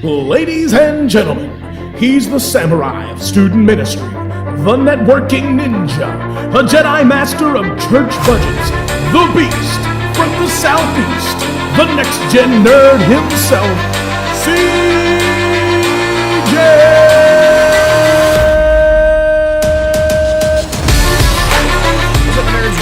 Ladies and gentlemen, he's the samurai of student ministry, the networking ninja, a Jedi master of church budgets, the beast from the southeast, the next-gen nerd himself, CJ!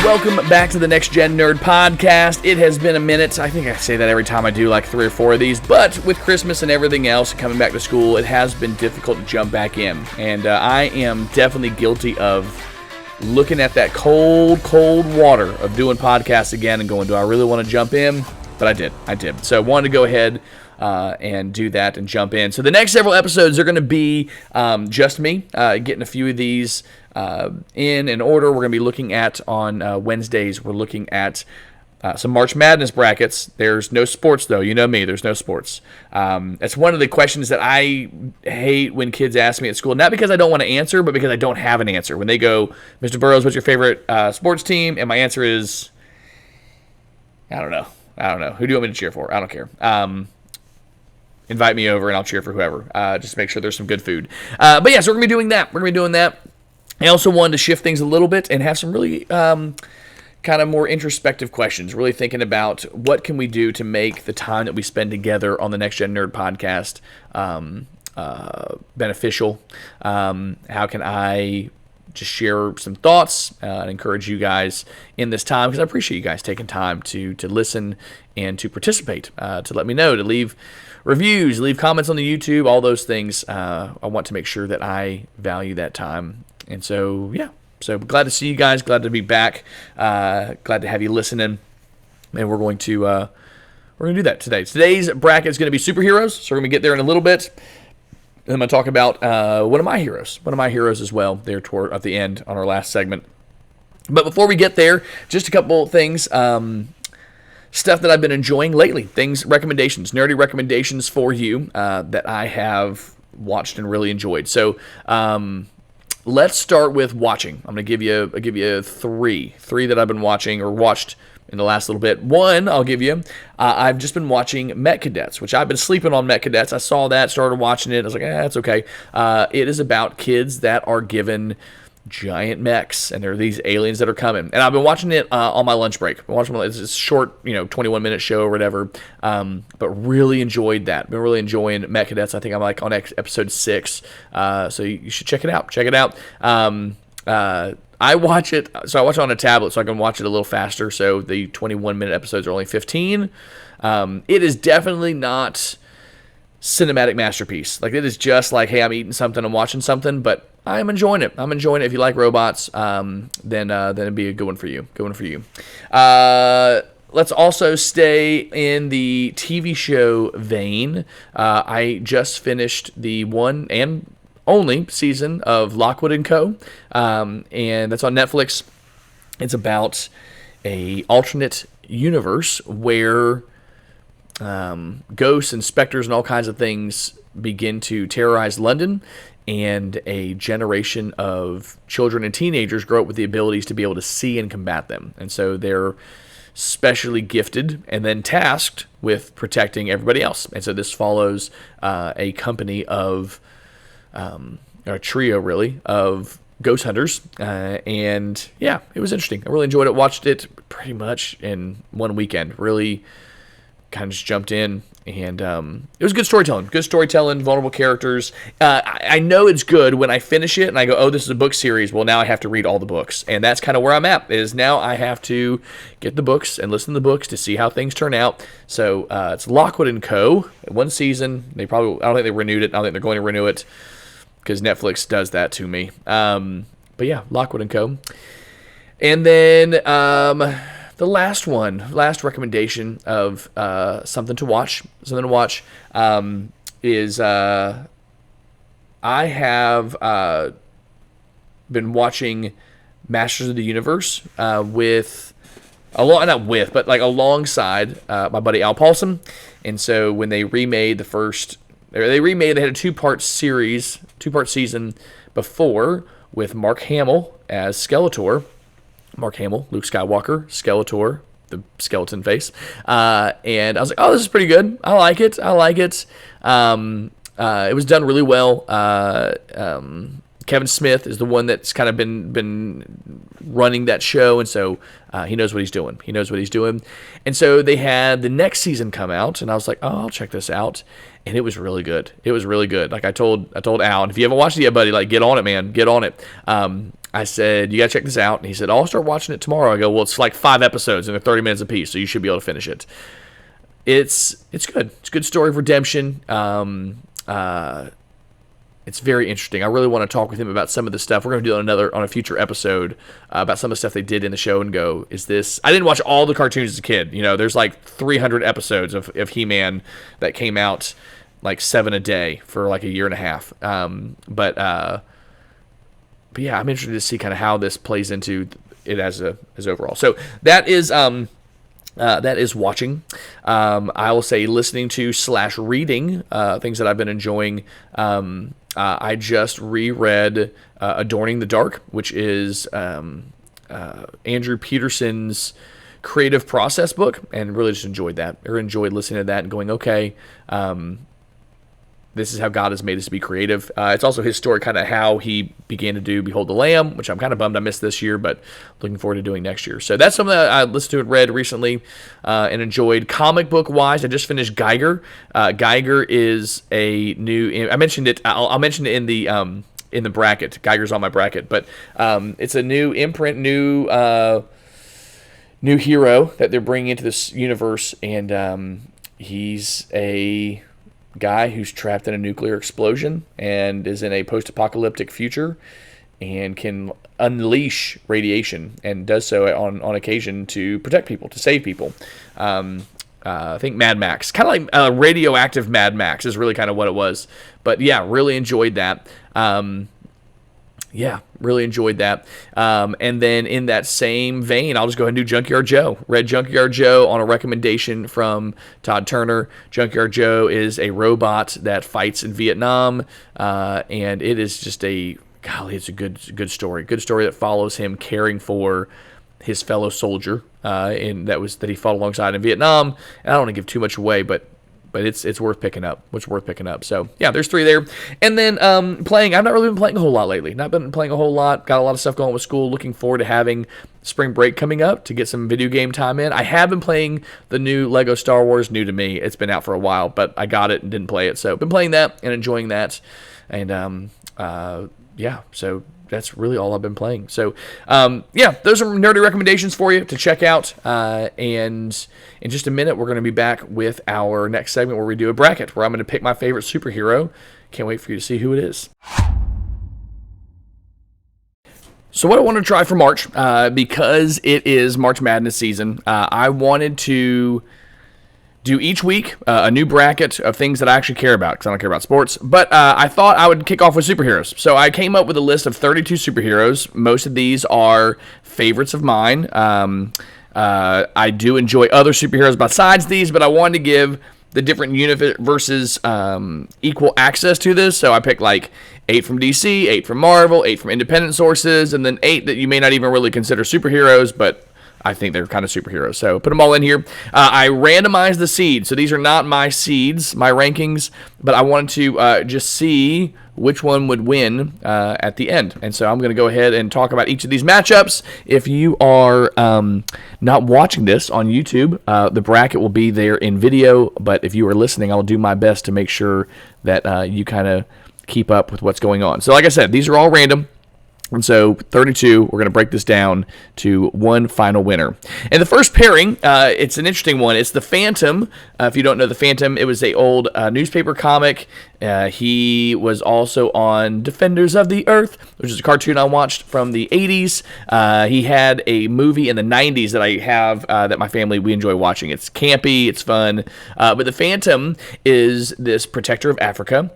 Welcome back to the Next Gen Nerd Podcast. It has been a minute. I think I say that every time I do like 3 or 4 of these, but with Christmas and everything else coming back to school, it has been difficult to jump back in. And I am definitely guilty of looking at that cold water of doing podcasts again and going, do I really want to jump in? But I did. So I wanted to go ahead and do that and jump in. So the next several episodes are going to be just me getting a few of these in order. We're going to be looking at on Wednesdays. We're looking at some March Madness brackets. There's no sports though. You know me. There's no sports. That's one of the questions that I hate when kids ask me at school. Not because I don't want to answer, but because I don't have an answer. When they go, Mr. Burrows, what's your favorite sports team? And my answer is, I don't know. Who do you want me to cheer for? I don't care. Invite me over and I'll cheer for whoever. Just make sure there's some good food. But yeah, so we're going to be doing that. I also wanted to shift things a little bit and have some really kind of more introspective questions, really thinking about what can we do to make the time that we spend together on the Next Gen Nerd Podcast beneficial. How can I just share some thoughts and encourage you guys in this time, because I appreciate you guys taking time to listen and to participate, to let me know, to leave reviews, leave comments on the YouTube, all those things. I want to make sure that I value that time. And so, yeah, so glad to see you guys, glad to be back, glad to have you listening, and we're going to do that today. Today's bracket is going to be superheroes, so we're going to get there in a little bit. And I'm going to talk about one of my heroes as well there toward at the end on our last segment. But before we get there, just a couple things, stuff that I've been enjoying lately, recommendations, nerdy recommendations for you that I have watched and really enjoyed. So let's start with watching. I'm going to give you three that I've been watching or watched in the last little bit. One, I'll give you, I've just been watching Met Cadets, which I've been sleeping on Met Cadets. I saw that, started watching it. I was like, it's okay. It is about kids that are given giant mechs, and there are these aliens that are coming. And I've been watching it on my lunch break. It's a short, 21-minute show or whatever, but really enjoyed that. Been really enjoying Met Cadets. I think I'm like on episode 6, so you should check it out. I watch it on a tablet so I can watch it a little faster, so the 21-minute episodes are only 15. It is definitely not cinematic masterpiece. Like, it is just like, hey, I'm eating something, I'm watching something, but I'm enjoying it. If you like robots, then it'd be a good one for you. Let's also stay in the TV show vein. I just finished the one and only season of Lockwood & Co. And that's on Netflix. It's about a alternate universe where ghosts and specters and all kinds of things begin to terrorize London, and a generation of children and teenagers grow up with the abilities to be able to see and combat them. And so they're specially gifted and then tasked with protecting everybody else. And so this follows a company of, a trio really, of ghost hunters. And yeah, it was interesting. I really enjoyed it. Watched it pretty much in one weekend. Really kind of just jumped in, and it was good storytelling, vulnerable characters. I know it's good when I finish it and I go, oh, this is a book series. Well, now I have to read all the books, and that's kind of where I'm at, is now I have to get the books and listen to the books to see how things turn out. So it's Lockwood & Co. One season. I don't think they renewed it. I don't think they're going to renew it because Netflix does that to me. But yeah, Lockwood & Co. And then the last recommendation of something to watch is I have been watching Masters of the Universe alongside my buddy Al Paulson. And so when they remade they had a two-part season before with Mark Hamill as Skeletor. Mark Hamill, Luke Skywalker, Skeletor, the skeleton face. And I was like, oh, this is pretty good. I like it. It was done really well. Kevin Smith is the one that's kind of been running that show, and so he knows what he's doing. And so they had the next season come out, and I was like, oh, I'll check this out. And it was really good. Like I told Al, and if you haven't watched it yet, buddy, like get on it, man. Get on it. I said, you got to check this out. And he said, oh, I'll start watching it tomorrow. I go, well, it's like 5 episodes, and they're 30 minutes apiece, so you should be able to finish it. It's good. It's a good story of redemption. It's very interesting. I really want to talk with him about some of the stuff. We're going to do on a future episode about some of the stuff they did in the show and go, is this... I didn't watch all the cartoons as a kid. There's like 300 episodes of He-Man that came out like 7 a day for like a year and a half. But yeah, I'm interested to see kind of how this plays into it as overall. So that is watching. I will say listening to / reading things that I've been enjoying. I just reread Adorning the Dark, which is Andrew Peterson's creative process book, and really just enjoyed that. Or enjoyed listening to that and going, okay, this is how God has made us to be creative. It's also his story, kind of how he began to do Behold the Lamb, which I'm kind of bummed I missed this year, but looking forward to doing next year. So that's something that I listened to and read recently and enjoyed. Comic book wise, I just finished Geiger. Geiger is a new. I mentioned it. I'll mention it in the bracket. Geiger's on my bracket, but it's a new imprint, new hero that they're bringing into this universe, and he's a guy who's trapped in a nuclear explosion and is in a post-apocalyptic future and can unleash radiation, and does so on occasion to protect people, to save people. I think Mad Max, kind of like radioactive Mad Max is really kind of what it was. But yeah, really enjoyed that. And then in that same vein, I'll just go ahead and do Junkyard Joe. Read Junkyard Joe on a recommendation from Todd Turner. Junkyard Joe is a robot that fights in Vietnam, and it is just it's a good story. Good story that follows him caring for his fellow soldier that he fought alongside in Vietnam. And I don't want to give too much away, but it's worth picking up. So yeah, there's 3 there. And then playing. I've not really been playing a whole lot lately. Not been playing a whole lot. Got a lot of stuff going with school. Looking forward to having spring break coming up to get some video game time in. I have been playing the new Lego Star Wars. New to me. It's been out for a while, but I got it and didn't play it. So been playing that and enjoying that. And yeah, so that's really all I've been playing. So, yeah, those are nerdy recommendations for you to check out. And in just a minute, we're going to be back with our next segment where we do a bracket, where I'm going to pick my favorite superhero. Can't wait for you to see who it is. So what I want to try for March, because it is March Madness season, I wanted to do each week a new bracket of things that I actually care about, because I don't care about sports. But I thought I would kick off with superheroes. So I came up with a list of 32 superheroes. Most of these are favorites of mine. I do enjoy other superheroes besides these, but I wanted to give the different universes equal access to this. So I picked like 8 from DC, 8 from Marvel, 8 from independent sources, and then 8 that you may not even really consider superheroes, but I think they're kind of superheroes. So put them all in here. I randomized the seeds. So these are not my seeds, my rankings, but I wanted to just see which one would win at the end. And so I'm going to go ahead and talk about each of these matchups. If you are not watching this on YouTube, the bracket will be there in video. But if you are listening, I'll do my best to make sure that you kind of keep up with what's going on. So like I said, these are all random. And so 32, we're going to break this down to one final winner. And the first pairing, it's an interesting one. It's the Phantom. If you don't know the Phantom, it was an old newspaper comic. He was also on Defenders of the Earth, which is a cartoon I watched from the 80s. He had a movie in the 90s that I have that my family, we enjoy watching. It's campy, it's fun. But the Phantom is this protector of Africa.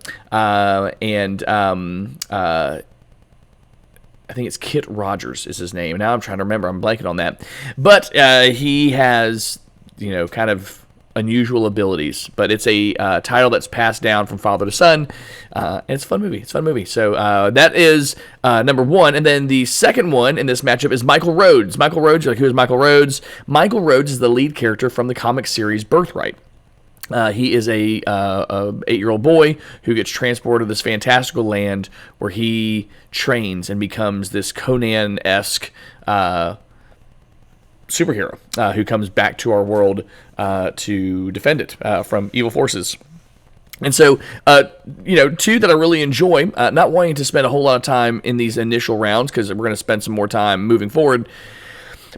I think it's Kit Rogers is his name. Now I'm trying to remember. I'm blanking on that. But he has, kind of unusual abilities. But it's a title that's passed down from father to son, and it's a fun movie. It's a fun movie. So that is number one. And then the second one in this matchup is Michael Rhodes. Michael Rhodes, you're like, who is Michael Rhodes? Michael Rhodes is the lead character from the comic series Birthright. He is a 8-year-old boy who gets transported to this fantastical land where he trains and becomes this Conan-esque superhero who comes back to our world to defend it from evil forces. And so, two that I really enjoy, not wanting to spend a whole lot of time in these initial rounds because we're going to spend some more time moving forward.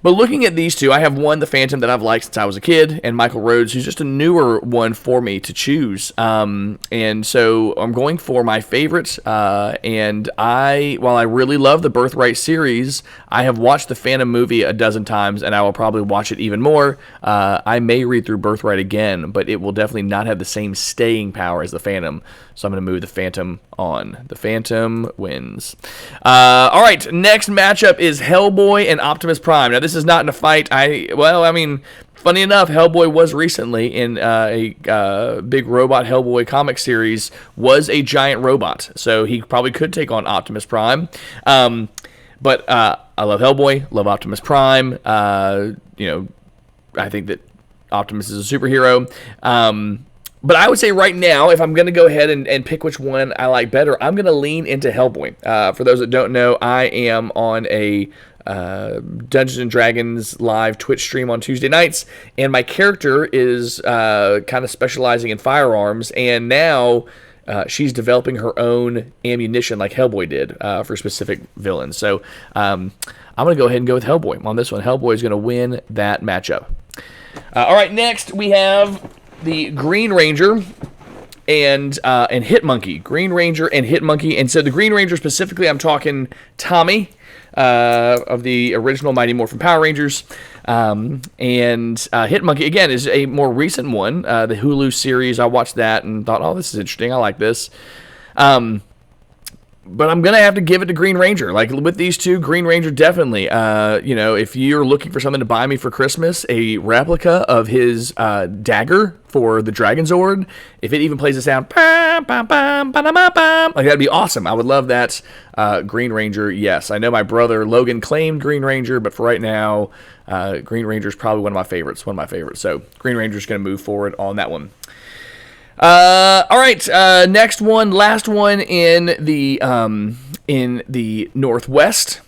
But looking at these two, I have one, the Phantom, that I've liked since I was a kid, and Michael Rhodes, who's just a newer one for me to choose. And so I'm going for my favorite. And while I really love the Birthright series, I have watched the Phantom movie a dozen times, and I will probably watch it even more. I may read through Birthright again, but it will definitely not have the same staying power as the Phantom. So I'm going to move the Phantom on. The Phantom wins. All right, next matchup is Hellboy and Optimus Prime. Now, this is not in a fight. Funny enough, Hellboy was recently in a big robot Hellboy comic series, was a giant robot. So he probably could take on Optimus Prime. But I love Hellboy, love Optimus Prime. I think that Optimus is a superhero. But I would say right now, if I'm going to go ahead and pick which one I like better, I'm going to lean into Hellboy. For those that don't know, I am on a Dungeons & Dragons live Twitch stream on Tuesday nights, and my character is kind of specializing in firearms, and now she's developing her own ammunition like Hellboy did for specific villains. So I'm going to go ahead and go with Hellboy on this one. Hellboy is going to win that matchup. All right, next we have the Green Ranger and Hitmonkey. Green Ranger and Hitmonkey. And so the Green Ranger specifically, I'm talking Tommy of the original Mighty Morphin Power Rangers. And Hitmonkey, again, is a more recent one. The Hulu series, I watched that and thought, oh, this is interesting. I like this. But I'm going to have to give it to Green Ranger. Like, with these two, Green Ranger definitely. If you're looking for something to buy me for Christmas, a replica of his dagger for the Dragon Zord, if it even plays the sound, like, that'd be awesome. I would love that. Green Ranger, yes. I know my brother Logan claimed Green Ranger, but for right now, Green Ranger is probably one of my favorites. So Green Ranger's going to move forward on that one. All right. Next one, last one in the Northwest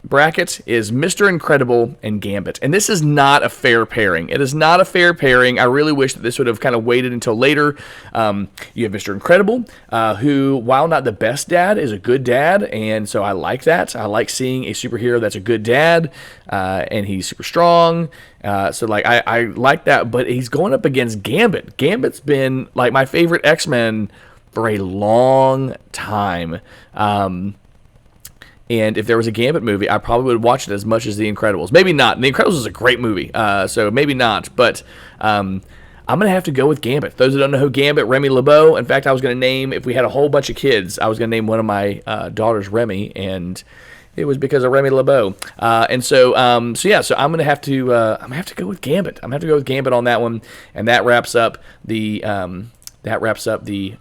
bracket is Mr. Incredible and Gambit. And this is not a fair pairing. It is not a fair pairing. I really wish that this would have kind of waited until later. You have Mr. Incredible, who, while not the best dad, is a good dad. And so I like that. I like seeing a superhero that's a good dad, and he's super strong. So I like that, but he's going up against Gambit. Gambit's been like my favorite X-Men for a long time. And if there was a Gambit movie, I probably would watch it as much as The Incredibles. Maybe not. The Incredibles is a great movie, so maybe not. But I'm going to have to go with Gambit. Those that don't know who Gambit, Remy LeBeau. In fact, I was going to name, if we had a whole bunch of kids, I was going to name one of my daughters Remy, and it was because of Remy LeBeau. So I'm going to have to go with Gambit. I'm going to have to go with Gambit on that one, and that wraps up the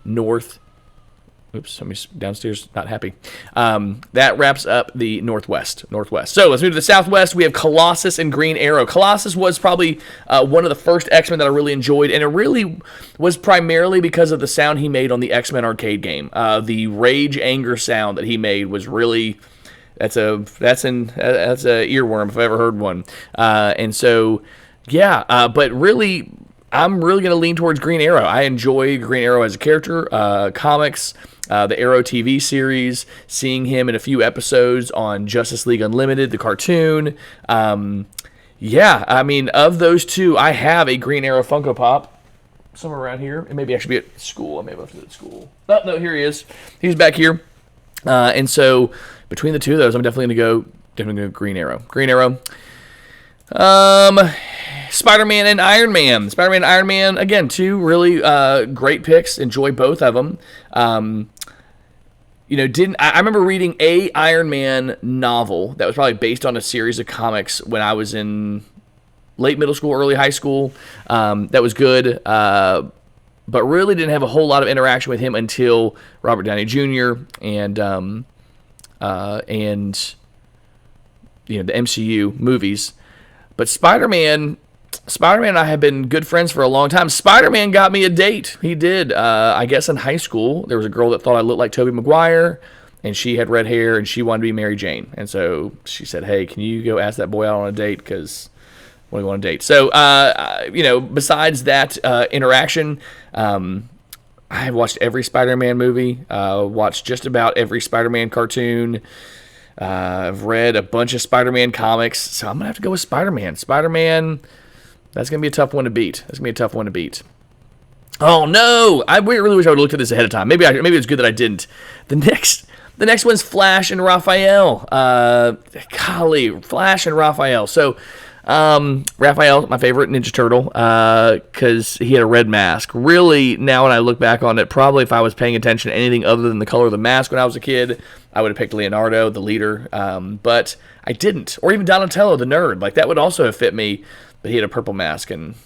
North. Oops, somebody's downstairs not happy. That wraps up the Northwest. So let's move to the Southwest. We have Colossus and Green Arrow. Colossus was probably one of the first X-Men that I really enjoyed, and it really was primarily because of the sound he made on the X-Men arcade game. The rage anger sound that he made was really that's a earworm if I ever heard one. But really, I'm really going to lean towards Green Arrow. I enjoy Green Arrow as a character, comics. The Arrow TV series, seeing him in a few episodes on Justice League Unlimited, the cartoon. Of those two, I have a Green Arrow Funko Pop somewhere around here. And maybe I should be at school. I may have left it at school. Oh, no, here he is. He's back here. And so between the two of those, I'm definitely going to go Green Arrow. Spider-Man and Iron Man. Again, two really great picks. Enjoy both of them. I remember reading a Iron Man novel that was probably based on a series of comics when I was in late middle school, early high school. That was good, but really didn't have a whole lot of interaction with him until Robert Downey Jr. and the MCU movies. But Spider-Man and I have been good friends for a long time. Spider-Man got me a date. He did. I guess in high school, there was a girl that thought I looked like Tobey Maguire, and she had red hair, and she wanted to be Mary Jane. And so she said, hey, can you go ask that boy out on a date? Because we want a date. So, besides that interaction, I have watched every Spider-Man movie, watched just about every Spider-Man cartoon. I've read a bunch of Spider-Man comics, so I'm going to have to go with Spider-Man. Spider-Man, that's going to be a tough one to beat. Oh, no! I really wish I would have looked at this ahead of time. Maybe it's good that I didn't. The next one's Flash and Raphael. Flash and Raphael. So, Raphael, my favorite Ninja Turtle, because he had a red mask. Really, now when I look back on it, probably if I was paying attention to anything other than the color of the mask when I was a kid, I would have picked Leonardo, the leader, but I didn't. Or even Donatello, the nerd. Like, that would also have fit me, but he had a purple mask, and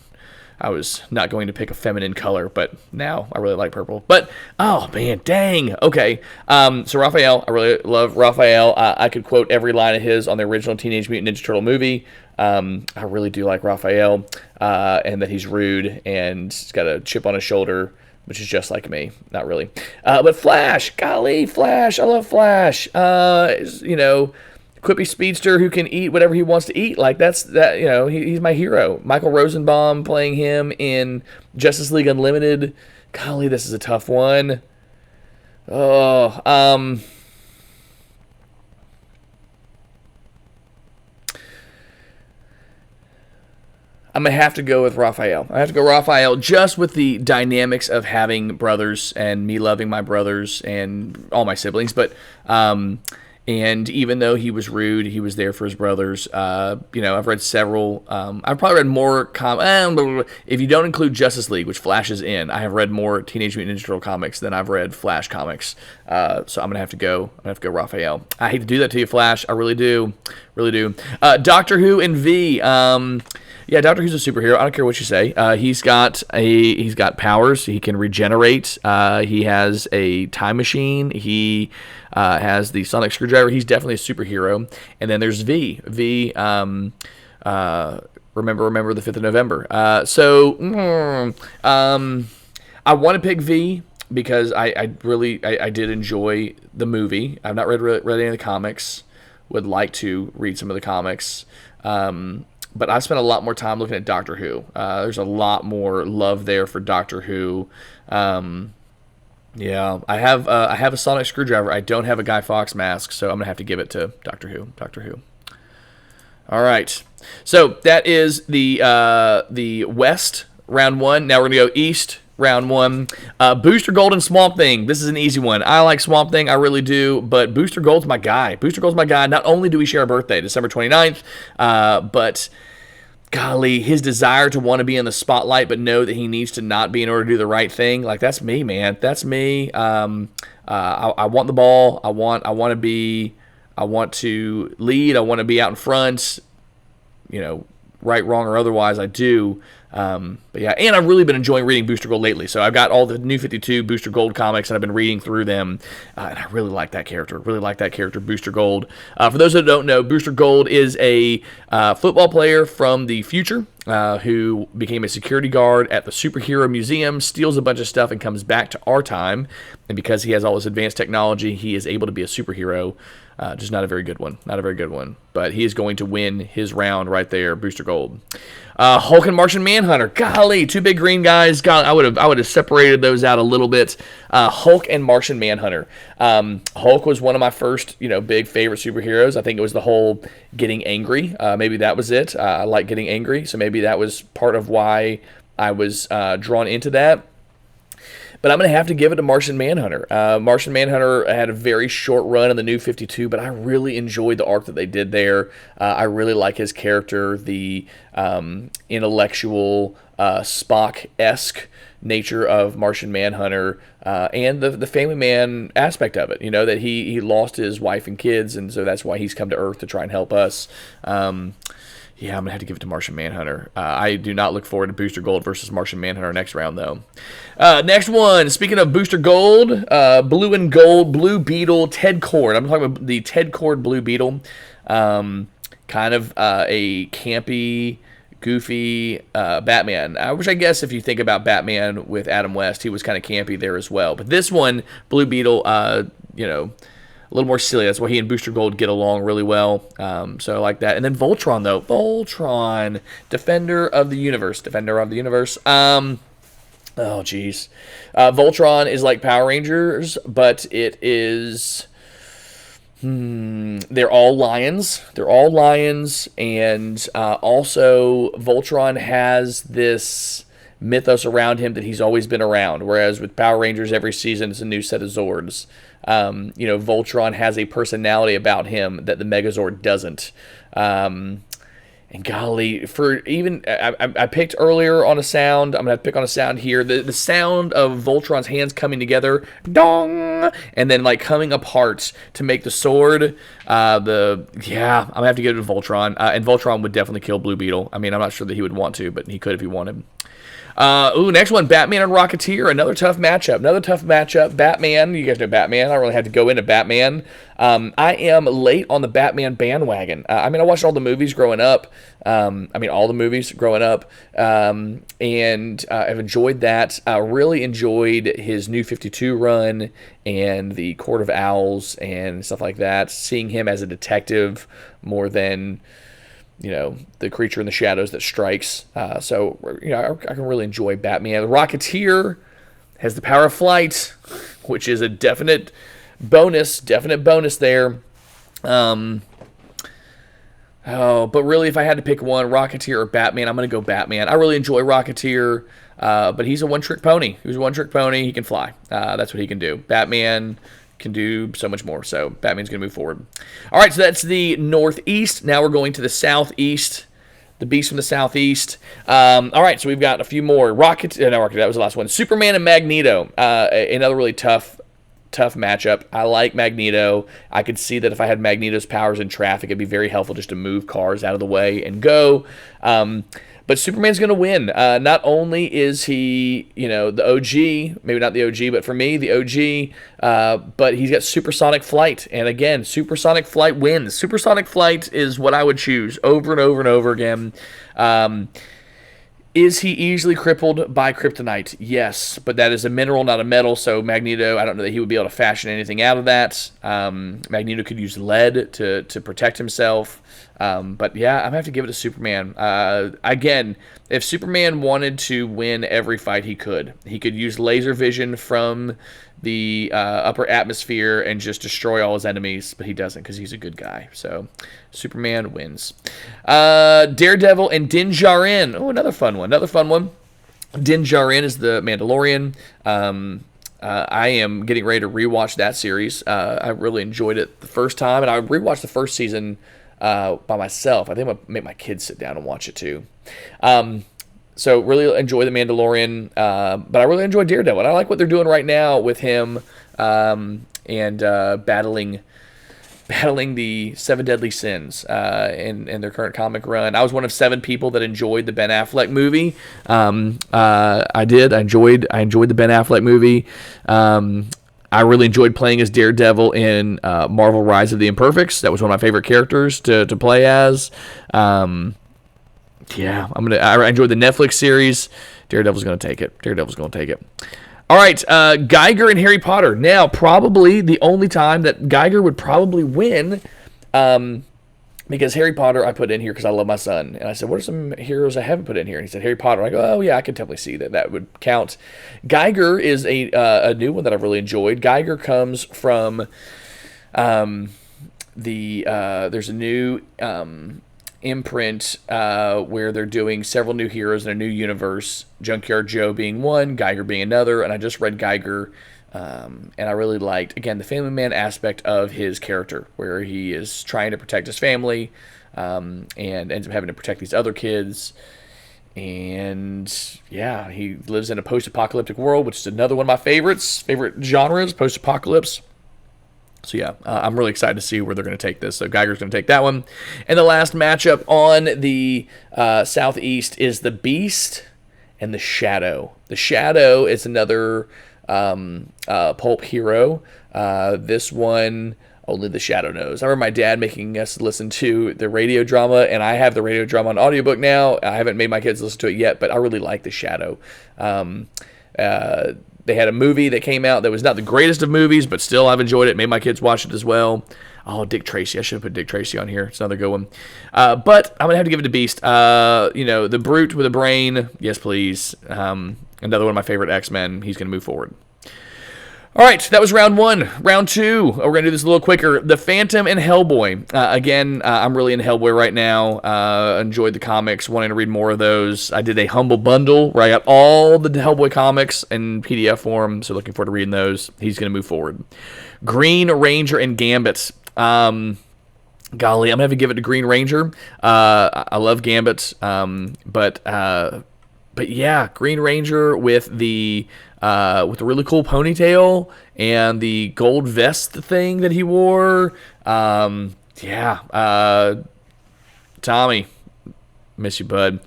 I was not going to pick a feminine color, but now I really like purple. But, oh, man, dang. Okay, so Raphael, I really love Raphael. I could quote every line of his on the original Teenage Mutant Ninja Turtle movie. I really do like Raphael, and that he's rude, and he's got a chip on his shoulder, which is just like me. Not really. But Flash, golly, Flash, I love Flash. Quippy speedster who can eat whatever he wants to eat. Like, he's my hero. Michael Rosenbaum playing him in Justice League Unlimited. Golly, this is a tough one. I'm going to have to go with Raphael. I have to go Raphael just with the dynamics of having brothers and me loving my brothers and all my siblings. But, and even though he was rude, he was there for his brothers. I've read several. I've probably read more if you don't include Justice League, which Flash is in, I have read more Teenage Mutant Ninja Turtle comics than I've read Flash comics. So I'm gonna have to go Raphael. I hate to do that to you, Flash. I really do. Doctor Who and V. Yeah, Doctor Who's a superhero. I don't care what you say. He's got powers. He can regenerate. He has a time machine. He has the sonic screwdriver. He's definitely a superhero. And then there's V. Remember the 5th of November. I want to pick V because I did enjoy the movie. I've not read any of the comics. Would like to read some of the comics. But I've spent a lot more time looking at Doctor Who. There's a lot more love there for Doctor Who. I have a sonic screwdriver. I don't have a Guy Fawkes mask, so I'm gonna have to give it to Doctor Who. All right. So that is the West round one. Now we're gonna go East round one. Booster Gold and Swamp Thing. This is an easy one. I like Swamp Thing, I really do, but Booster Gold's my guy. Not only do we share a birthday, December 29th, but golly, his desire to want to be in the spotlight but know that he needs to not be in order to do the right thing. Like, that's me, man. That's me. I want the ball. I want to lead. I want to be out in front. Right, wrong, or otherwise, I do. But yeah, and I've really been enjoying reading Booster Gold lately. So I've got all the New 52 Booster Gold comics, and I've been reading through them. And I really like that character. Booster Gold. For those that don't know, Booster Gold is a football player from the future who became a security guard at the Superhero Museum, steals a bunch of stuff, and comes back to our time. And because he has all this advanced technology, he is able to be a superhero. Just not a very good one. But he is going to win his round right there, Booster Gold. Hulk and Martian Manhunter. Golly, two big green guys. God, I would have separated those out a little bit. Hulk and Martian Manhunter. Hulk was one of my first, big favorite superheroes. I think it was the whole getting angry. Maybe that was it. I like getting angry, so maybe that was part of why I was drawn into that. But I'm going to have to give it to Martian Manhunter. Martian Manhunter had a very short run in the New 52, but I really enjoyed the arc that they did there. I really like his character, the intellectual, Spock-esque nature of Martian Manhunter, and the family man aspect of it. That he lost his wife and kids, and so that's why he's come to Earth to try and help us. Yeah, I'm going to have to give it to Martian Manhunter. I do not look forward to Booster Gold versus Martian Manhunter next round, though. Next one, speaking of Booster Gold, Blue and Gold, Blue Beetle, Ted Kord. I'm talking about the Ted Kord Blue Beetle. Kind of a campy, goofy Batman. Which I guess if you think about Batman with Adam West, he was kind of campy there as well. But this one, Blue Beetle, a little more silly. That's why he and Booster Gold get along really well. So I like that. And then Voltron, though. Voltron. Defender of the Universe. Oh, geez. Voltron is like Power Rangers, but it is... they're all lions. And also Voltron has this mythos around him that he's always been around, whereas with Power Rangers, every season it's a new set of Zords. Voltron has a personality about him that the Megazord doesn't. And golly, for even I picked earlier on a sound. I'm gonna pick on a sound here. The sound of Voltron's hands coming together, dong, and then like coming apart to make the sword. I'm gonna have to give it to Voltron. And Voltron would definitely kill Blue Beetle. I mean, I'm not sure that he would want to, but he could if he wanted. Next one, Batman and Rocketeer. Another tough matchup. Batman, you guys know Batman. I don't really have to go into Batman. I am late on the Batman bandwagon. I watched all the movies growing up. And I've enjoyed that. Really enjoyed his New 52 run and the Court of Owls and stuff like that. Seeing him as a detective more than... the creature in the shadows that strikes. I can really enjoy Batman. The Rocketeer has the power of flight, which is a definite bonus there. But really, if I had to pick one, Rocketeer or Batman, I'm going to go Batman. I really enjoy Rocketeer, but he's a one-trick pony. He can fly. That's what he can do. Batman can do so much more. So Batman's going to move forward. All right, so that's the Northeast. Now we're going to the Southeast. The Beast from the Southeast. All right, so we've got a few more. Rocket, that was the last one. Superman and Magneto. Another really tough matchup. I like Magneto. I could see that if I had Magneto's powers in traffic, it'd be very helpful just to move cars out of the way and go. But Superman's going to win. Not only is he, the OG, maybe not the OG, but for me, the OG, but he's got supersonic flight. And again, supersonic flight wins. Supersonic flight is what I would choose over and over and over again. Is he easily crippled by kryptonite? Yes, but that is a mineral, not a metal. So Magneto, I don't know that he would be able to fashion anything out of that. Magneto could use lead to protect himself. But yeah, I'm going to have to give it to Superman. Again, if Superman wanted to win every fight, he could. He could use laser vision from the upper atmosphere and just destroy all his enemies, but he doesn't because he's a good guy. So Superman wins. Daredevil and Din Djarin. Oh, another fun one. Din Djarin is the Mandalorian. I am getting ready to rewatch that series. I really enjoyed it the first time, and I rewatched the first season by myself. I think I'm going to make my kids sit down and watch it too. So really enjoy The Mandalorian, but I really enjoy Daredevil. And I like what they're doing right now with him and battling the Seven Deadly Sins in their current comic run. I was one of 7 people that enjoyed the Ben Affleck movie. I did. I enjoyed the Ben Affleck movie. I really enjoyed playing as Daredevil in Marvel Rise of the Imperfects. That was one of my favorite characters to play as. I enjoyed the Netflix series. Daredevil's going to take it. All right, Geiger and Harry Potter. Now, probably the only time that Geiger would probably win, because Harry Potter I put in here because I love my son. And I said, what are some heroes I haven't put in here? And he said, Harry Potter. I go, oh, yeah, I can definitely see that would count. Geiger is a new one that I've really enjoyed. Geiger comes from there's a new imprint where they're doing several new heroes in a new universe, Junkyard Joe being one, Geiger being another, and I just read Geiger, and I really liked, again, the family man aspect of his character, where he is trying to protect his family, and ends up having to protect these other kids, and yeah, he lives in a post-apocalyptic world, which is another one of my favorite genres, post-apocalypse. So yeah, I'm really excited to see where they're going to take this. So Geiger's going to take that one. And the last matchup on the Southeast is the Beast and the Shadow. The Shadow is another pulp hero. This one, only the Shadow knows. I remember my dad making us listen to the radio drama, and I have the radio drama on audiobook now. I haven't made my kids listen to it yet, but I really like the Shadow. They had a movie that came out that was not the greatest of movies, but still I've enjoyed it. Made my kids watch it as well. Oh, Dick Tracy. I should have put Dick Tracy on here. It's another good one. But I'm going to have to give it to Beast. The Brute with a brain. Yes, please. Another one of my favorite X-Men. He's going to move forward. All right, that was round one. Round two, we're going to do this a little quicker. The Phantom and Hellboy. I'm really into Hellboy right now. Enjoyed the comics, wanting to read more of those. I did a Humble Bundle where I got all the Hellboy comics in PDF form, so looking forward to reading those. He's going to move forward. Green Ranger and Gambit. Golly, I'm going to have to give it to Green Ranger. I love Gambit, but yeah, Green Ranger with the really cool ponytail and the gold vest thing that he wore. Tommy, miss you, bud.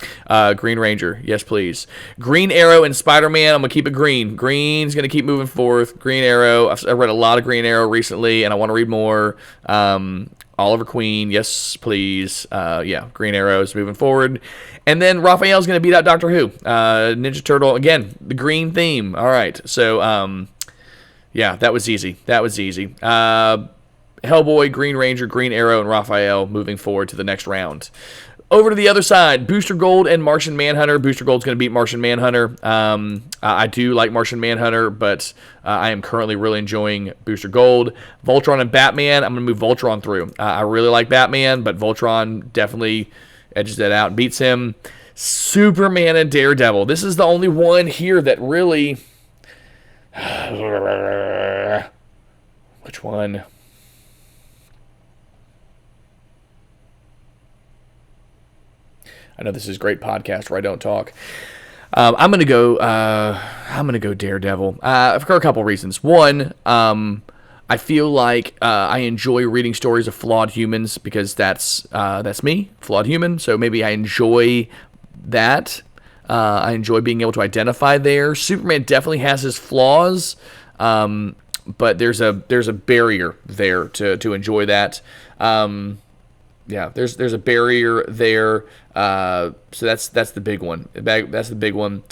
Green Ranger, yes, please. Green Arrow and Spider-Man, I'm going to keep it green. Green's going to keep moving forth. Green Arrow, I've read a lot of Green Arrow recently, and I want to read more. Oliver Queen, yes, please. Green Arrow is moving forward. And then Raphael's going to beat out Doctor Who. Ninja Turtle, again, the green theme. All right, so, that was easy. Hellboy, Green Ranger, Green Arrow, and Raphael moving forward to the next round. Over to the other side, Booster Gold and Martian Manhunter. Booster Gold's going to beat Martian Manhunter. I do like Martian Manhunter, but I am currently really enjoying Booster Gold. Voltron and Batman, I'm going to move Voltron through. I really like Batman, but Voltron definitely edges that out and beats him. Superman and Daredevil. This is the only one here that really... Which one? I know this is a great podcast where I don't talk. I'm gonna go Daredevil for a couple reasons. One, I feel like I enjoy reading stories of flawed humans because that's me, flawed human. So maybe I enjoy that. I enjoy being able to identify there. Superman definitely has his flaws, but there's a barrier there to enjoy that. There's a barrier there. So that's the big one. That's the big one.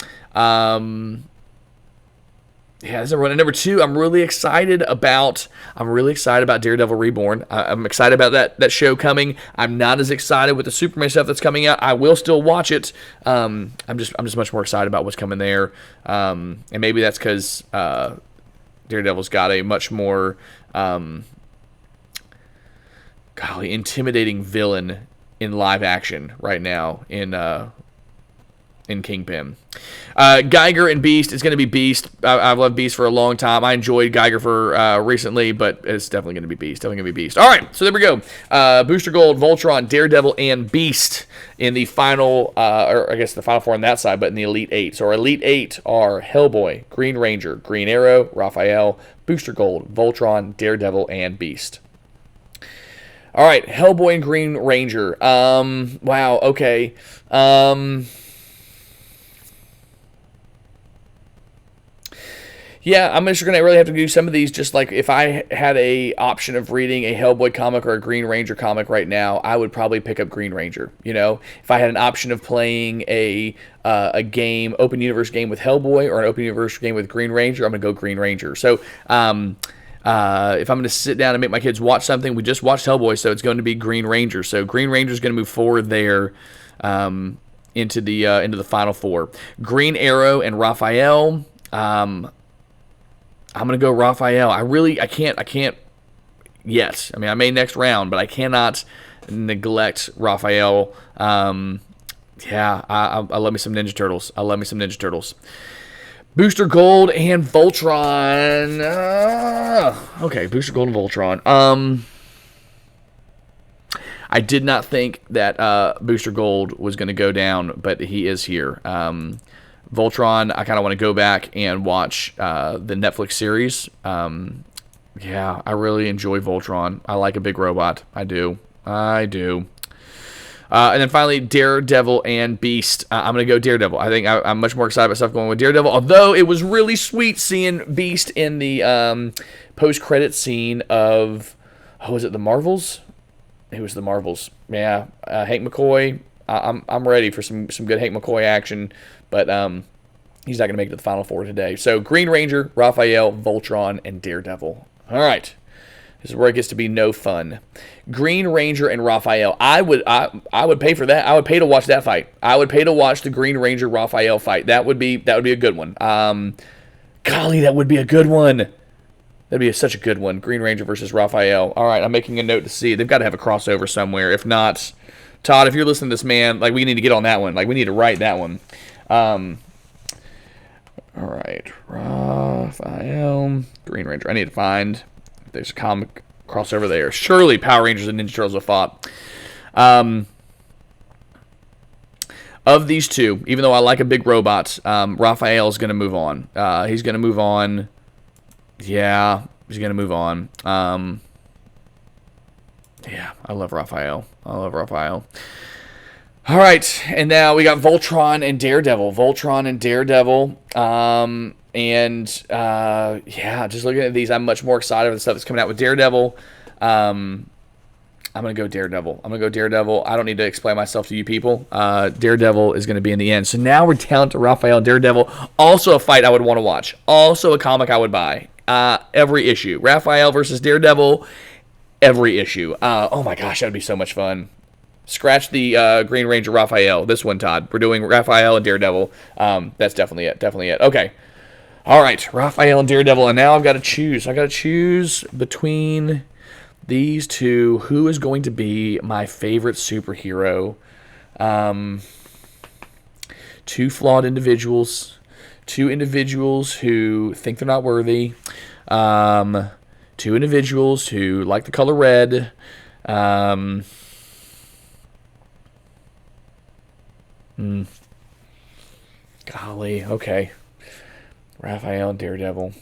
That's number one. And number two, I'm really excited about Daredevil Reborn. I'm excited about that show coming. I'm not as excited with the Superman stuff that's coming out. I will still watch it. I'm just much more excited about what's coming there. And maybe that's because Daredevil's got a much more intimidating villain in live action right now in Kingpin. Geiger and Beast is going to be Beast. I've loved Beast for a long time. I enjoyed Geiger for recently, but it's definitely going to be Beast. All right, so there we go. Booster Gold, Voltron, Daredevil, and Beast in the final, or I guess the final four on that side, but in the Elite Eight. So our Elite Eight are Hellboy, Green Ranger, Green Arrow, Raphael, Booster Gold, Voltron, Daredevil, and Beast. All right, Hellboy and Green Ranger. Wow, okay. Yeah, I'm just going to really have to do some of these. Just like if I had a option of reading a Hellboy comic or a Green Ranger comic right now, I would probably pick up Green Ranger. You know, if I had an option of playing a game, open universe game with Hellboy or an open universe game with Green Ranger, I'm going to go Green Ranger. So, if I'm going to sit down and make my kids watch something, we just watched Hellboy, so it's going to be Green Ranger. So Green Ranger is going to move forward there into the final four. Green Arrow and Raphael. I'm going to go Raphael. I can't yet. I mean, I may next round, but I cannot neglect Raphael. I love me some Ninja Turtles. Booster Gold and Voltron. Okay, Booster Gold and Voltron. I did not think that Booster Gold was going to go down, but he is here. Voltron, I kind of want to go back and watch the Netflix series Yeah, I really enjoy Voltron. I like a big robot. I do. I do. And then finally, Daredevil and Beast. I'm going to go Daredevil. I think I'm much more excited about stuff going with Daredevil. Although it was really sweet seeing Beast in the post-credit scene of, was it the Marvels? It was the Marvels. Yeah, Hank McCoy. I'm ready for some good Hank McCoy action, but he's not going to make it to the Final Four today. So Green Ranger, Raphael, Voltron, and Daredevil. All right. This is where it gets to be no fun. Green Ranger and Raphael. I would pay for that. I would pay to watch that fight. I would pay to watch the Green Ranger Raphael fight. That would be a good one. Golly, that would be a good one. That'd be such a good one. Green Ranger versus Raphael. All right, I'm making a note to see. They've got to have a crossover somewhere. If not, Todd, if you're listening to this, man, like we need to get on that one. Like we need to write that one. All right, Raphael, Green Ranger. I need to find. There's a comic crossover there. Surely Power Rangers and Ninja Turtles have fought. Of these two, even though I like a big robot, Raphael is going to move on. He's going to move on. Yeah, he's going to move on. Yeah, I love Raphael. All right, and now we got Voltron and Daredevil. Yeah, just looking at these, I'm much more excited for the stuff that's coming out with Daredevil. I'm going to go Daredevil. I don't need to explain myself to you people. Daredevil is going to be in the end. So now we're down to Raphael and Daredevil. Also a fight I would want to watch. Also a comic I would buy. Every issue. Raphael versus Daredevil. Every issue. Oh my gosh, that would be so much fun. Scratch the Green Ranger Raphael. This one, Todd. We're doing Raphael and Daredevil. That's definitely it. Okay. All right, Raphael and Daredevil, and now I've got to choose. Between these two. Who is going to be my favorite superhero? Two flawed individuals. Two individuals who think they're not worthy. Two individuals who like the color red. Golly, okay. Raphael and Daredevil.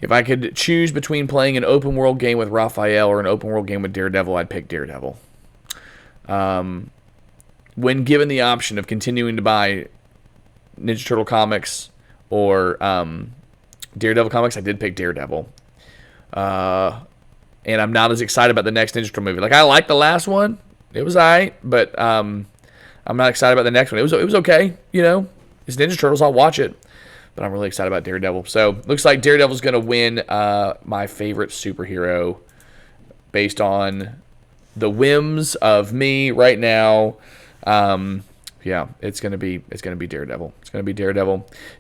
If I could choose between playing an open world game with Raphael or an open world game with Daredevil, I'd pick Daredevil. When given the option of continuing to buy Ninja Turtle comics or Daredevil comics, I did pick Daredevil. And I'm not as excited about the next Ninja Turtle movie. Like, I liked the last one. It was alright, but I'm not excited about the next one. It was okay, you know. It's Ninja Turtles, I'll watch it. But I'm really excited about Daredevil. So, looks like Daredevil's going to win my favorite superhero based on the whims of me right now. Yeah, it's going to be Daredevil.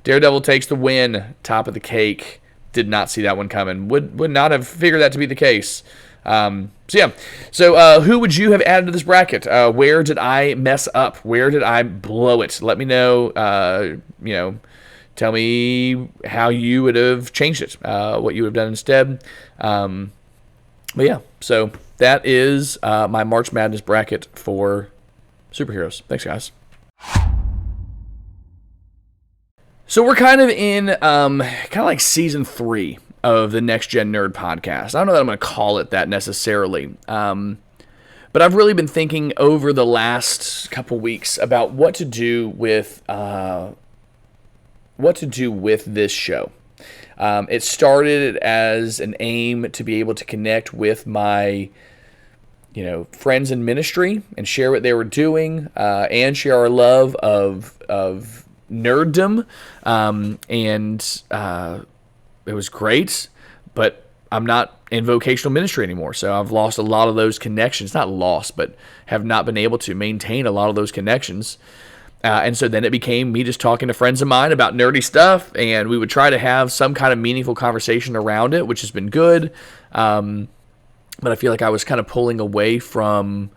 Daredevil takes the win, top of the cake. Did not see that one coming. Would not have figured that to be the case. So who would you have added to this bracket? Where did I mess up? Where did I blow it? Let me know. Tell me how you would have changed it. What you would have done instead. But yeah, so that is my March Madness bracket for superheroes. Thanks, guys. So we're kind of in like season 3 of the Next Gen Nerd podcast. I don't know that I'm going to call it that necessarily, but I've really been thinking over the last couple weeks about what to do with this show. It started as an aim to be able to connect with my friends in ministry and share what they were doing, and share our love of nerddom, and it was great, but I'm not in vocational ministry anymore, so I've lost a lot of those connections. Not lost, but have not been able to maintain a lot of those connections. And so then it became me just talking to friends of mine about nerdy stuff, and we would try to have some kind of meaningful conversation around it, which has been good. But I feel like I was kind of pulling away from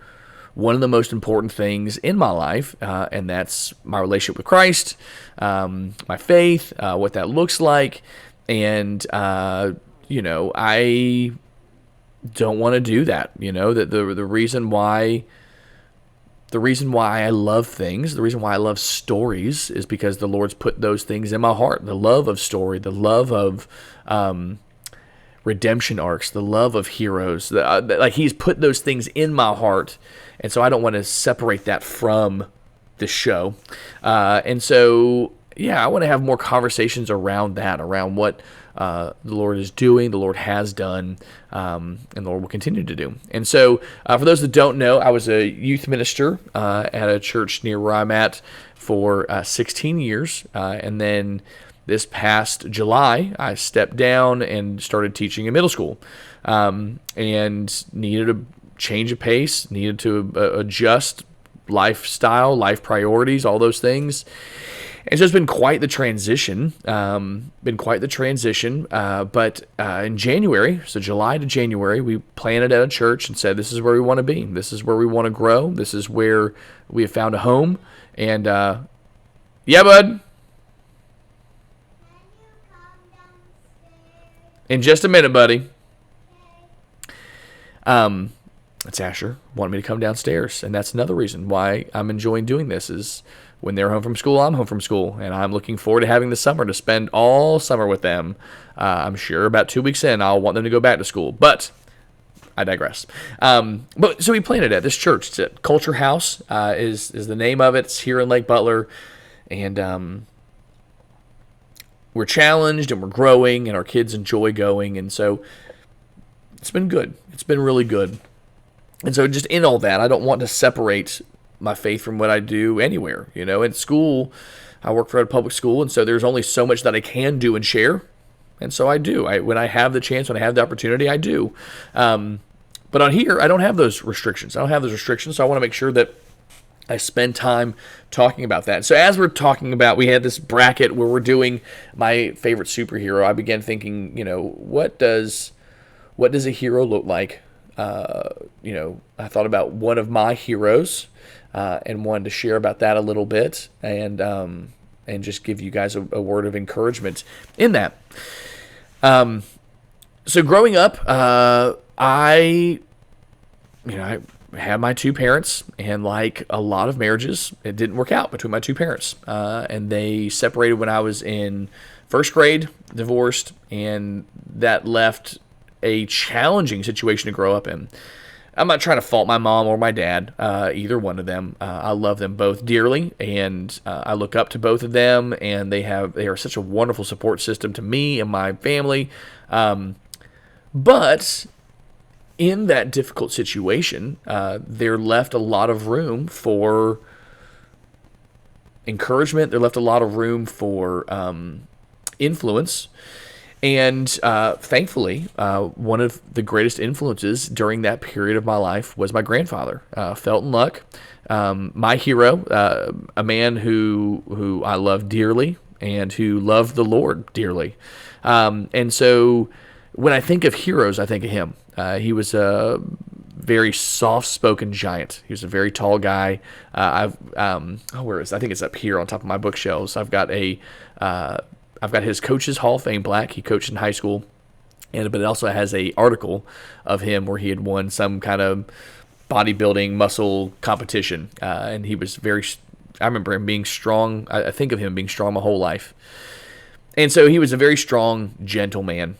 one of the most important things in my life, and that's my relationship with Christ, my faith, what that looks like. And, I don't want to do that. That the reason why the reason why I love things, the reason why I love stories is because the Lord's put those things in my heart. The love of story, the love of redemption arcs, the love of heroes. Like He's put those things in my heart. And so I don't want to separate that from the show. And so, yeah, I want to have more conversations around that, around what the Lord is doing, the Lord has done, and the Lord will continue to do. And so, for those that don't know, I was a youth minister at a church near where I'm at for 16 years. And then this past July, I stepped down and started teaching in middle school, and needed a change of pace, needed to adjust lifestyle, life priorities, all those things. And so it's been quite the transition, but in January, so July to January, we planted at a church and said, this is where we want to be. This is where we want to grow. This is where we have found a home. And, yeah, bud. In just a minute, buddy. That's Asher wanted me to come downstairs. And that's another reason why I'm enjoying doing this is when they're home from school, I'm home from school. And I'm looking forward to having the summer to spend all summer with them. I'm sure about 2 weeks in, I'll want them to go back to school. But I digress. But so we planted at this church. It's at Culture House is the name of it. It's here in Lake Butler. And we're challenged and we're growing and our kids enjoy going. And so it's been good. It's been really good. And so just in all that, I don't want to separate my faith from what I do anywhere. You know, in school, I work for a public school, and so there's only so much that I can do and share. And so I do. When I have the chance, when I have the opportunity, I do. But on here, I don't have those restrictions. So I want to make sure that I spend time talking about that. So as we're talking about, we had this bracket where we're doing my favorite superhero. I began thinking, you know, what does a hero look like? I thought about one of my heroes and wanted to share about that a little bit and just give you guys a word of encouragement in that. So growing up, I had my two parents, and like a lot of marriages, it didn't work out between my two parents. And they separated when I was in first grade, divorced, and that left a challenging situation to grow up in. I'm not trying to fault my mom or my dad, either one of them. I love them both dearly, and I look up to both of them, and they are such a wonderful support system to me and my family. But in that difficult situation, there left a lot of room for encouragement. There left a lot of room for influence. And thankfully, one of the greatest influences during that period of my life was my grandfather, Felton Luck, my hero, a man who I love dearly and who loved the Lord dearly. And so when I think of heroes, I think of him. He was a very soft-spoken giant. He was a very tall guy. Where is it? I think it's up here on top of my bookshelves. I've got his Coach's Hall of Fame plaque. He coached in high school, but it also has a article of him where he had won some kind of bodybuilding muscle competition, and he was I remember him being strong. I think of him being strong my whole life, and so he was a very strong, gentle man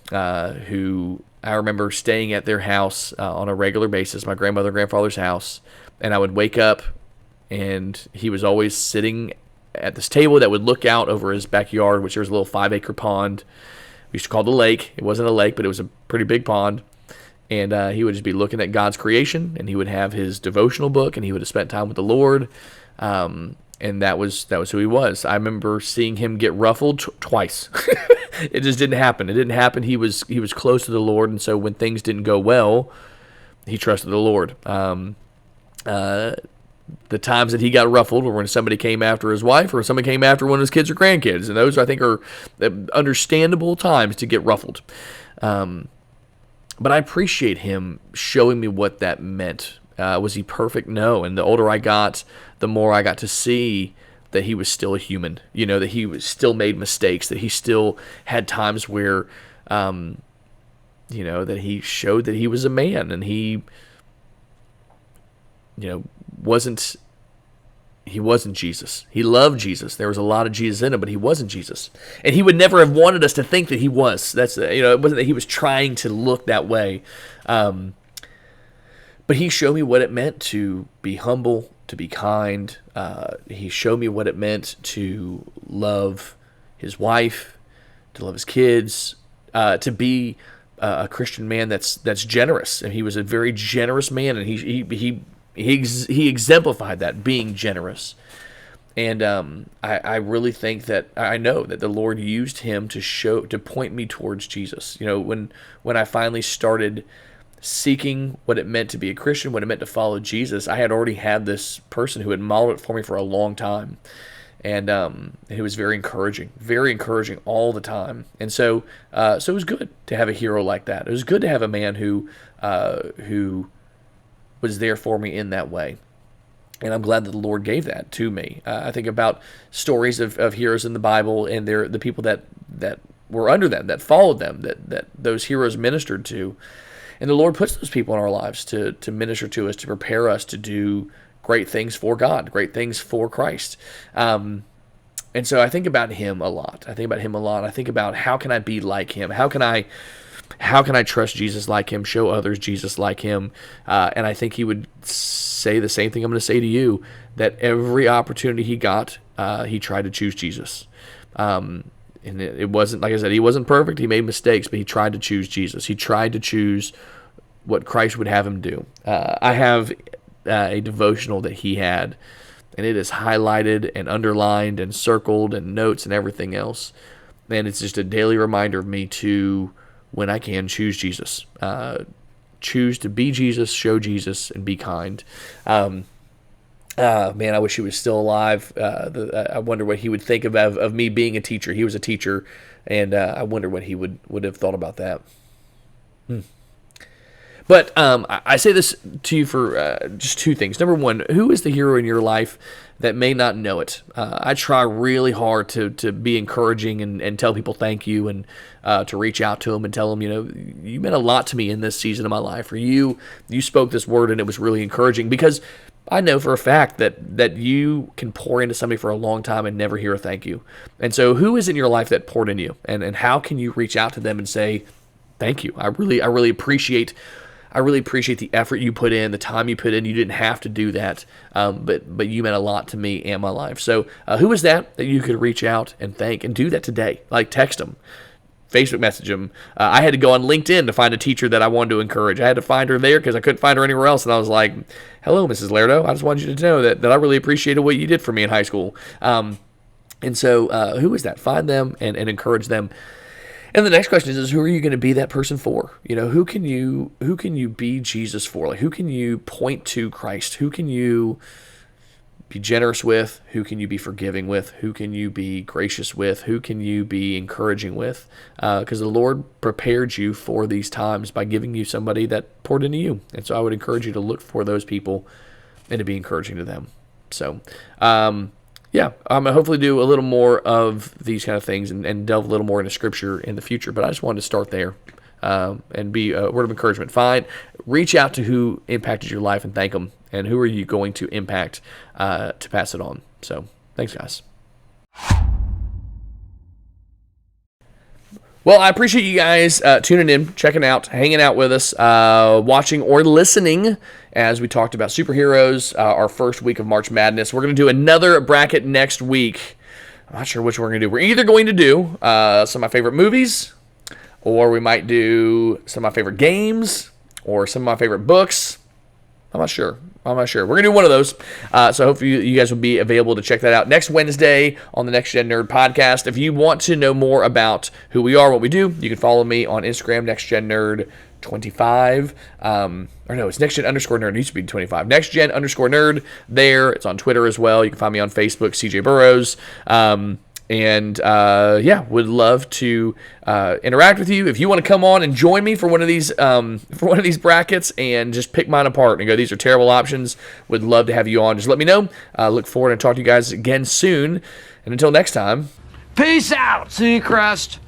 who I remember staying at their house on a regular basis, my grandmother and grandfather's house, and I would wake up, and he was always sitting at this table that would look out over his backyard, which there was a little 5-acre pond. We used to call it a lake. It wasn't a lake, but it was a pretty big pond. And he would just be looking at God's creation, and he would have his devotional book, and he would have spent time with the Lord. And that was who he was. I remember seeing him get ruffled twice. It just didn't happen. It didn't happen. He was close to the Lord, and so when things didn't go well, he trusted the Lord. The times that he got ruffled were when somebody came after his wife or someone came after one of his kids or grandkids. And those, I think, are understandable times to get ruffled. But I appreciate him showing me what that meant. Was he perfect? No. And the older I got, the more I got to see that he was still a human. You know, that he still made mistakes, that he still had times where, that he showed that he was a man and he, wasn't he wasn't Jesus. He loved Jesus. There was a lot of Jesus in him, but he wasn't Jesus. And he would never have wanted us to think that he was. It wasn't that he was trying to look that way. But he showed me what it meant to be humble, to be kind. He showed me what it meant to love his wife, to love his kids, to be a Christian man that's generous. And he was a very generous man, and he exemplified that, being generous. And I really think that, I know that the Lord used him to point me towards Jesus. When I finally started seeking what it meant to be a Christian, what it meant to follow Jesus, I had already had this person who had modeled it for me for a long time. And it was very encouraging all the time. And so it was good to have a hero like that. It was good to have a man who was there for me in that way. And I'm glad that the Lord gave that to me. I think about stories of heroes in the Bible, and they're the people that were under them, that followed them, that those heroes ministered to. And the Lord puts those people in our lives to minister to us, to prepare us to do great things for God, great things for Christ. And so I think about him a lot. I think about how can I be like him? How can I trust Jesus like him, show others Jesus like him? And I think he would say the same thing I'm going to say to you, that every opportunity he got, he tried to choose Jesus. And it wasn't, like I said, he wasn't perfect. He made mistakes, but he tried to choose Jesus. He tried to choose what Christ would have him do. I have a devotional that he had, and it is highlighted and underlined and circled and notes and everything else. And it's just a daily reminder of me to, when I can, choose Jesus. Choose to be Jesus, show Jesus, and be kind. Man, I wish he was still alive. I wonder what he would think of me being a teacher. He was a teacher, and I wonder what he would have thought about that. But I say this to you for just two things. Number one, who is the hero in your life that may not know it? I try really hard to be encouraging and tell people thank you, and to reach out to them and tell them, you meant a lot to me in this season of my life, or you spoke this word and it was really encouraging, because I know for a fact that you can pour into somebody for a long time and never hear a thank you. And so who is in your life that poured into you? And how can you reach out to them and say, thank you. I really appreciate the effort you put in, the time you put in. You didn't have to do that, but you meant a lot to me and my life. So who is that you could reach out and thank, and do that today? Like, text them, Facebook message them. I had to go on LinkedIn to find a teacher that I wanted to encourage. I had to find her there because I couldn't find her anywhere else. And I was like, hello, Mrs. Lerdo. I just wanted you to know that I really appreciated what you did for me in high school. And so who is that? Find them and encourage them. And the next question is who are you going to be that person for? Who can you be Jesus for? Like, who can you point to Christ? Who can you be generous with? Who can you be forgiving with? Who can you be gracious with? Who can you be encouraging with? Because the Lord prepared you for these times by giving you somebody that poured into you. And so I would encourage you to look for those people and to be encouraging to them. So, I'm going to hopefully do a little more of these kind of things and delve a little more into Scripture in the future. But I just wanted to start there and be a word of encouragement. Reach out to who impacted your life and thank them. And who are you going to impact to pass it on? So, thanks, guys. Well, I appreciate you guys tuning in, checking out, hanging out with us, watching or listening as we talked about superheroes, our first week of March Madness. We're going to do another bracket next week. I'm not sure which we're going to do. We're either going to do some of my favorite movies, or we might do some of my favorite games, or some of my favorite books. I'm not sure. We're going to do one of those. So hopefully you guys will be available to check that out next Wednesday on the Next Gen Nerd podcast. If you want to know more about who we are, what we do, you can follow me on Instagram, NextGenNerd25. Or no, it's NextGen_Nerd. It used to be 25. NextGen_Nerd there. It's on Twitter as well. You can find me on Facebook, CJ Burrows. Would love to interact with you. If you want to come on and join me for one of these brackets and just pick mine apart and go, these are terrible options, would love to have you on. Just let me know. Look forward to talk to you guys again soon. And until next time, peace out, Seacrest.